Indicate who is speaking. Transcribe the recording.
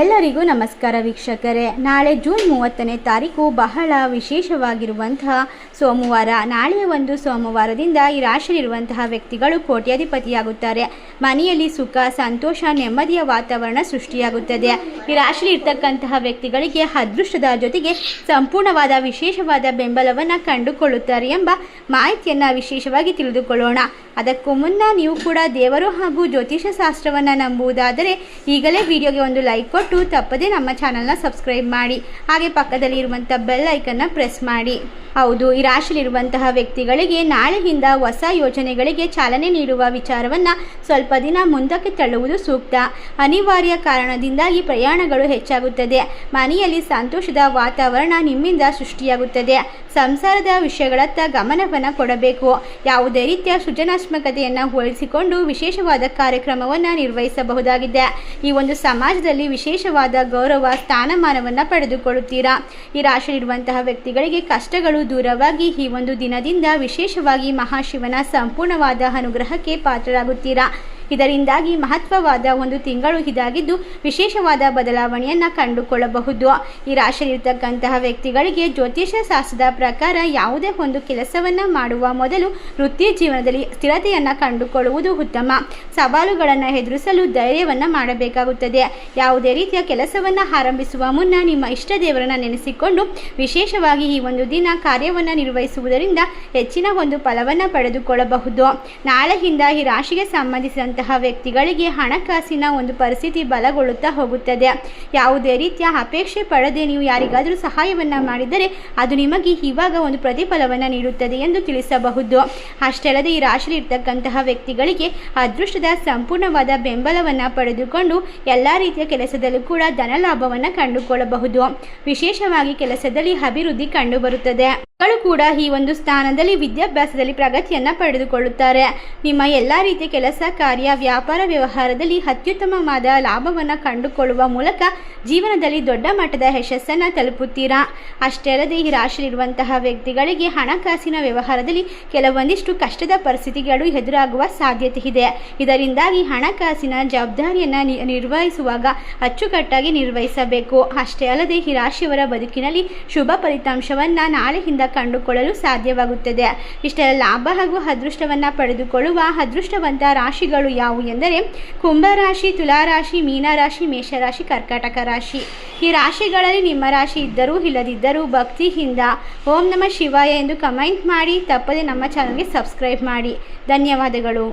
Speaker 1: ಎಲ್ಲರಿಗೂ ನಮಸ್ಕಾರ ವೀಕ್ಷಕರೇ. ನಾಳೆ ಜೂನ್ 30ನೇ ತಾರೀಕು ಬಹಳ ವಿಶೇಷವಾಗಿರುವಂತಹ ಸೋಮವಾರ. ನಾಳೆಯ ಒಂದು ಸೋಮವಾರದಿಂದ ಈ ರಾಶಿಯಲ್ಲಿರುವಂತಹ ವ್ಯಕ್ತಿಗಳು ಕೋಟ್ಯಾಧಿಪತಿಯಾಗುತ್ತಾರೆ. ಮನೆಯಲ್ಲಿ ಸುಖ, ಸಂತೋಷ, ನೆಮ್ಮದಿಯ ವಾತಾವರಣ ಸೃಷ್ಟಿಯಾಗುತ್ತದೆ. ಈ ರಾಶಿಯಲ್ಲಿ ಇರ್ತಕ್ಕಂತಹ ವ್ಯಕ್ತಿಗಳಿಗೆ ಅದೃಷ್ಟದ ಜೊತೆಗೆ ಸಂಪೂರ್ಣವಾದ ವಿಶೇಷವಾದ ಬೆಂಬಲವನ್ನು ಕಂಡುಕೊಳ್ಳುತ್ತಾರೆ ಎಂಬ ಮಾಹಿತಿಯನ್ನು ವಿಶೇಷವಾಗಿ ತಿಳಿದುಕೊಳ್ಳೋಣ. ಅದಕ್ಕೂ ಮುನ್ನ ನೀವು ಕೂಡ ದೇವರು ಹಾಗೂ ಜ್ಯೋತಿಷ ಶಾಸ್ತ್ರವನ್ನು ನಂಬುವುದಾದರೆ ಈಗಲೇ ವಿಡಿಯೋಗೆ ಒಂದು ಲೈಕ್ ಕೊಟ್ಟು ತಪ್ಪದೇ ನಮ್ಮ ಚಾನಲ್ನ ಸಬ್ಸ್ಕ್ರೈಬ್ ಮಾಡಿ. ಹಾಗೆ ಪಕ್ಕದಲ್ಲಿ ಇರುವಂಥ ಬೆಲ್ ಐಕನ್ನ ಪ್ರೆಸ್ ಮಾಡಿ. ಹೌದು, ಈ ರಾಶಿಯಲ್ಲಿರುವಂತಹ ವ್ಯಕ್ತಿಗಳಿಗೆ ನಾಳೆಯಿಂದ ಹೊಸ ಯೋಜನೆಗಳಿಗೆ ಚಾಲನೆ ನೀಡುವ ವಿಚಾರವನ್ನು ಸ್ವಲ್ಪ ದಿನ ಮುಂದಕ್ಕೆ ತಳ್ಳುವುದು ಸೂಕ್ತ. ಅನಿವಾರ್ಯ ಕಾರಣದಿಂದ ಈ ಪ್ರಯಾಣಗಳು ಹೆಚ್ಚಾಗುತ್ತದೆ. ಮನೆಯಲ್ಲಿ ಸಂತೋಷದ ವಾತಾವರಣ ನಿಮ್ಮಿಂದ ಸೃಷ್ಟಿಯಾಗುತ್ತದೆ. ಸಂಸಾರದ ವಿಷಯಗಳತ್ತ ಗಮನವನ್ನು ಕೊಡಬೇಕು. ಯಾವುದೇ ರೀತಿಯ ಸೃಜನಾತ್ಮಕತೆಯನ್ನು ಹೋಲಿಸಿಕೊಂಡು ವಿಶೇಷವಾದ ಕಾರ್ಯಕ್ರಮವನ್ನು ನಿರ್ವಹಿಸಬಹುದಾಗಿದೆ. ಈ ಒಂದು ಸಮಾಜದಲ್ಲಿ ವಿಶೇಷವಾದ ಗೌರವ, ಸ್ಥಾನಮಾನವನ್ನು ಪಡೆದುಕೊಳ್ಳುತ್ತೀರಾ. ಈ ರಾಶಿಯಲ್ಲಿರುವಂತಹ ವ್ಯಕ್ತಿಗಳಿಗೆ ಕಷ್ಟಗಳು ದೂರವಾಗಿ ಈ ಒಂದು ದಿನದಿಂದ ವಿಶೇಷವಾಗಿ ಮಹಾಶಿವನ ಸಂಪೂರ್ಣವಾದ ಅನುಗ್ರಹಕ್ಕೆ ಪಾತ್ರರಾಗುತ್ತೀರಾ. ಇದರಿಂದಾಗಿ ಮಹತ್ವವಾದ ಒಂದು ತಿಂಗಳು ಇದಾಗಿದ್ದು ವಿಶೇಷವಾದ ಬದಲಾವಣೆಯನ್ನು ಕಂಡುಕೊಳ್ಳಬಹುದು. ಈ ರಾಶಿಯಲ್ಲಿರ್ತಕ್ಕಂತಹ ವ್ಯಕ್ತಿಗಳಿಗೆ ಜ್ಯೋತಿಷ ಶಾಸ್ತ್ರದ ಪ್ರಕಾರ ಯಾವುದೇ ಒಂದು ಕೆಲಸವನ್ನು ಮಾಡುವ ಮೊದಲು ವೃತ್ತಿ ಜೀವನದಲ್ಲಿ ಸ್ಥಿರತೆಯನ್ನು ಕಂಡುಕೊಳ್ಳುವುದು ಉತ್ತಮ. ಸವಾಲುಗಳನ್ನು ಎದುರಿಸಲು ಧೈರ್ಯವನ್ನು ಮಾಡಬೇಕಾಗುತ್ತದೆ. ಯಾವುದೇ ರೀತಿಯ ಕೆಲಸವನ್ನು ಆರಂಭಿಸುವ ಮುನ್ನ ನಿಮ್ಮ ಇಷ್ಟ ದೇವರನ್ನು ನೆನೆಸಿಕೊಂಡು ವಿಶೇಷವಾಗಿ ಈ ಒಂದು ದಿನ ಕಾರ್ಯವನ್ನು ನಿರ್ವಹಿಸುವುದರಿಂದ ಹೆಚ್ಚಿನ ಒಂದು ಫಲವನ್ನು ಪಡೆದುಕೊಳ್ಳಬಹುದು. ನಾಳೆಯಿಂದ ಈ ರಾಶಿಗೆ ಸಂಬಂಧಿಸಿದಂತಹ ವ್ಯಕ್ತಿಗಳಿಗೆ ಹಣಕಾಸಿನ ಒಂದು ಪರಿಸ್ಥಿತಿ ಬಲಗೊಳ್ಳುತ್ತಾ ಹೋಗುತ್ತದೆ. ಯಾವುದೇ ರೀತಿಯ ಅಪೇಕ್ಷೆ ಪಡದೆ ನೀವು ಯಾರಿಗಾದರೂ ಸಹಾಯವನ್ನು ಮಾಡಿದರೆ ಅದು ನಿಮಗೆ ಇವಾಗ ಒಂದು ಪ್ರತಿಫಲವನ್ನು ನೀಡುತ್ತದೆ ಎಂದು ತಿಳಿಸಬಹುದು. ಅಷ್ಟೇ ಅಲ್ಲದೆ ಈ ರಾಶಿಯಲ್ಲಿ ಇರ್ತಕ್ಕಂತಹ ವ್ಯಕ್ತಿಗಳಿಗೆ ಅದೃಷ್ಟದ ಸಂಪೂರ್ಣವಾದ ಬೆಂಬಲವನ್ನು ಪಡೆದುಕೊಂಡು ಎಲ್ಲ ರೀತಿಯ ಕೆಲಸದಲ್ಲೂ ಕೂಡ ಧನಲಾಭವನ್ನು ಕಂಡುಕೊಳ್ಳಬಹುದು. ವಿಶೇಷವಾಗಿ ಕೆಲಸದಲ್ಲಿ ಅಭಿವೃದ್ಧಿ ಕಂಡುಬರುತ್ತದೆ. ಮಕ್ಕಳು ಕೂಡ ಈ ಒಂದು ಸ್ಥಾನದಲ್ಲಿ ವಿದ್ಯಾಭ್ಯಾಸದಲ್ಲಿ ಪ್ರಗತಿಯನ್ನು ಪಡೆದುಕೊಳ್ಳುತ್ತಾರೆ. ನಿಮ್ಮ ಎಲ್ಲ ರೀತಿಯ ಕೆಲಸ, ಕಾರ್ಯ, ವ್ಯಾಪಾರ, ವ್ಯವಹಾರದಲ್ಲಿ ಅತ್ಯುತ್ತಮವಾದ ಲಾಭವನ್ನು ಕಂಡುಕೊಳ್ಳುವ ಮೂಲಕ ಜೀವನದಲ್ಲಿ ದೊಡ್ಡ ಮಟ್ಟದ ಯಶಸ್ಸನ್ನು ತಲುಪುತ್ತೀರಾ. ಅಷ್ಟೇ ಅಲ್ಲದೆ ಈ ರಾಶಿಯಲ್ಲಿರುವಂತಹ ವ್ಯಕ್ತಿಗಳಿಗೆ ಹಣಕಾಸಿನ ವ್ಯವಹಾರದಲ್ಲಿ ಕೆಲವೊಂದಿಷ್ಟು ಕಷ್ಟದ ಪರಿಸ್ಥಿತಿಗಳು ಎದುರಾಗುವ ಸಾಧ್ಯತೆ ಇದೆ. ಇದರಿಂದಾಗಿ ಹಣಕಾಸಿನ ಜವಾಬ್ದಾರಿಯನ್ನು ನಿರ್ವಹಿಸುವಾಗ ಅಚ್ಚುಕಟ್ಟಾಗಿ ನಿರ್ವಹಿಸಬೇಕು. ಅಷ್ಟೇ ಅಲ್ಲದೆ ಈ ರಾಶಿಯವರ ಬದುಕಿನಲ್ಲಿ ಶುಭ ಫಲಿತಾಂಶವನ್ನು ನಾಳೆಯಿಂದ ಕಂಡುಕೊಳ್ಳಲು ಸಾಧ್ಯವಾಗುತ್ತದೆ. ಇಷ್ಟೆಲ್ಲ ಲಾಭ ಹಾಗೂ ಅದೃಷ್ಟವನ್ನು ಪಡೆದುಕೊಳ್ಳುವ ಅದೃಷ್ಟವಂತ ರಾಶಿಗಳು ಯಾವುವು ಎಂದರೆ ಕುಂಭರಾಶಿ, ತುಲಾರಾಶಿ, ಮೀನರಾಶಿ, ಮೇಷರಾಶಿ, ಕರ್ಕಾಟಕ ರಾಶಿ. ಈ ರಾಶಿಗಳಲ್ಲಿ ನಿಮ್ಮ ರಾಶಿ ಇದ್ದರೂ ಇಲ್ಲದಿದ್ದರೂ ಭಕ್ತಿಯಿಂದ ಓಂ ನಮಃ ಶಿವಾಯ ಎಂದು ಕಮೆಂಟ್ ಮಾಡಿ. ತಪ್ಪದೆ ನಮ್ಮ ಚಾನಲ್ಗೆ ಸಬ್ಸ್ಕ್ರೈಬ್ ಮಾಡಿ. ಧನ್ಯವಾದಗಳು.